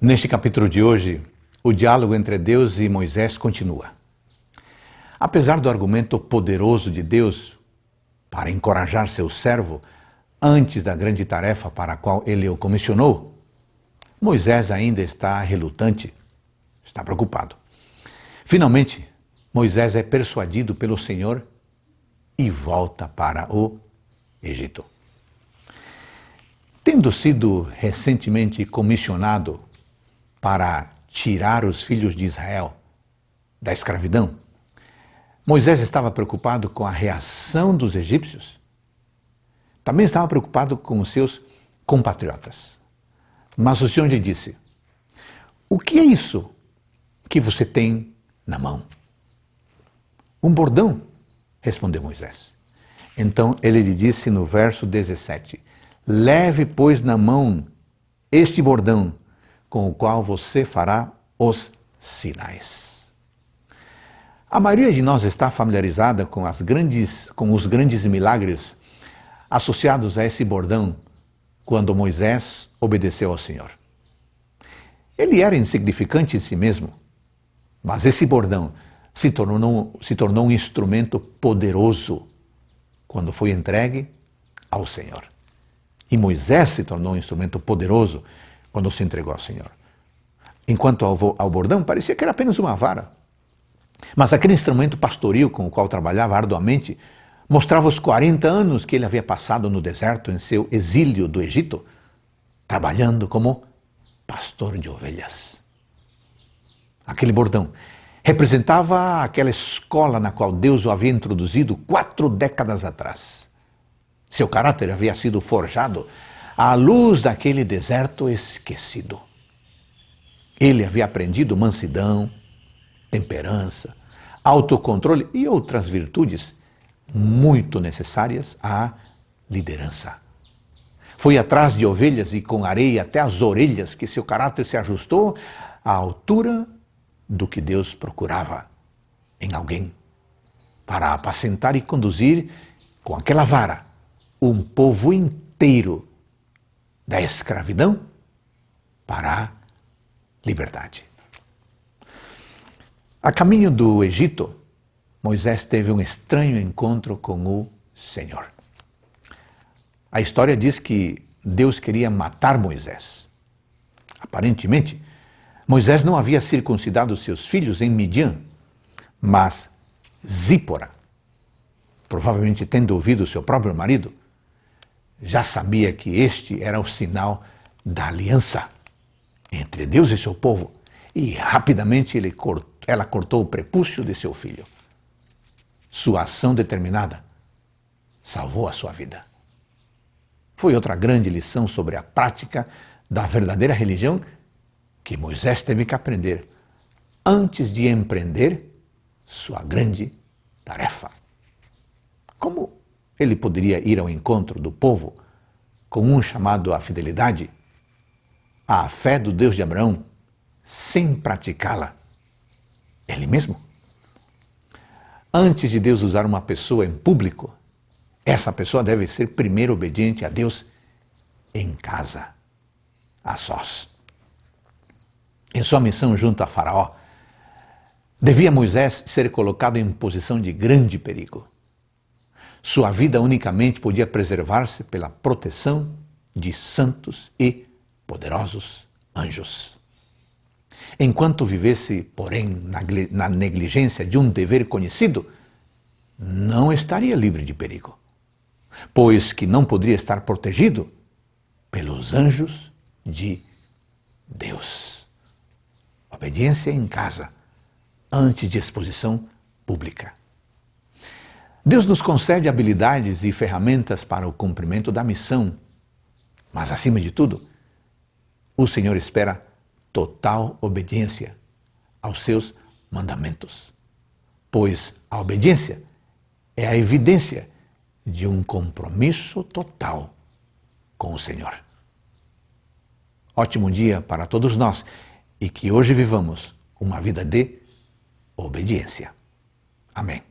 Neste capítulo de hoje, o diálogo entre Deus e Moisés continua. Apesar do argumento poderoso de Deus para encorajar seu servo antes da grande tarefa para a qual ele o comissionou, Moisés ainda está relutante, está preocupado. Finalmente, Moisés é persuadido pelo Senhor e volta para o Egito. Tendo sido recentemente comissionado para tirar os filhos de Israel da escravidão, Moisés estava preocupado com a reação dos egípcios. Também estava preocupado com os seus compatriotas. Mas o Senhor lhe disse: "O que é isso que você tem na mão?" "Um bordão", respondeu Moisés. Então ele lhe disse no verso 17: "Leve, pois, na mão este bordão, com o qual você fará os sinais." A maioria de nós está familiarizada com os grandes milagres associados a esse bordão quando Moisés obedeceu ao Senhor. Ele era insignificante em si mesmo, mas esse bordão se tornou um instrumento poderoso quando foi entregue ao Senhor. E Moisés se tornou um instrumento poderoso quando se entregou ao Senhor. Enquanto ao bordão, parecia que era apenas uma vara. Mas aquele instrumento pastoril com o qual trabalhava arduamente mostrava os 40 anos que ele havia passado no deserto em seu exílio do Egito, trabalhando como pastor de ovelhas. Aquele bordão representava aquela escola na qual Deus o havia introduzido 4 décadas atrás. Seu caráter havia sido forjado à luz daquele deserto esquecido. Ele havia aprendido mansidão, temperança, autocontrole e outras virtudes muito necessárias à liderança. Foi atrás de ovelhas e com areia até as orelhas que seu caráter se ajustou à altura do que Deus procurava em alguém para apacentar e conduzir com aquela vara um povo inteiro da escravidão para a liberdade. A caminho do Egito, Moisés teve um estranho encontro com o Senhor. A história diz que Deus queria matar Moisés. Aparentemente, Moisés não havia circuncidado seus filhos em Midian, mas Zípora, provavelmente tendo ouvido seu próprio marido, já sabia que este era o sinal da aliança entre Deus e seu povo, e rapidamente ela cortou o prepúcio de seu filho. Sua ação determinada salvou a sua vida. Foi outra grande lição sobre a prática da verdadeira religião que Moisés teve que aprender antes de empreender sua grande tarefa. Como ele poderia ir ao encontro do povo com um chamado à fidelidade, à fé do Deus de Abraão, sem praticá-la ele mesmo? Antes de Deus usar uma pessoa em público, essa pessoa deve ser primeiro obediente a Deus em casa, a sós. Em sua missão junto a Faraó, devia Moisés ser colocado em posição de grande perigo. Sua vida unicamente podia preservar-se pela proteção de santos e poderosos anjos. Enquanto vivesse, porém, na negligência de um dever conhecido, não estaria livre de perigo, pois que não poderia estar protegido pelos anjos de Deus. Obediência em casa, antes de exposição pública. Deus nos concede habilidades e ferramentas para o cumprimento da missão, mas, acima de tudo, o Senhor espera total obediência aos seus mandamentos, pois a obediência é a evidência de um compromisso total com o Senhor. Ótimo dia para todos nós e que hoje vivamos uma vida de obediência. Amém.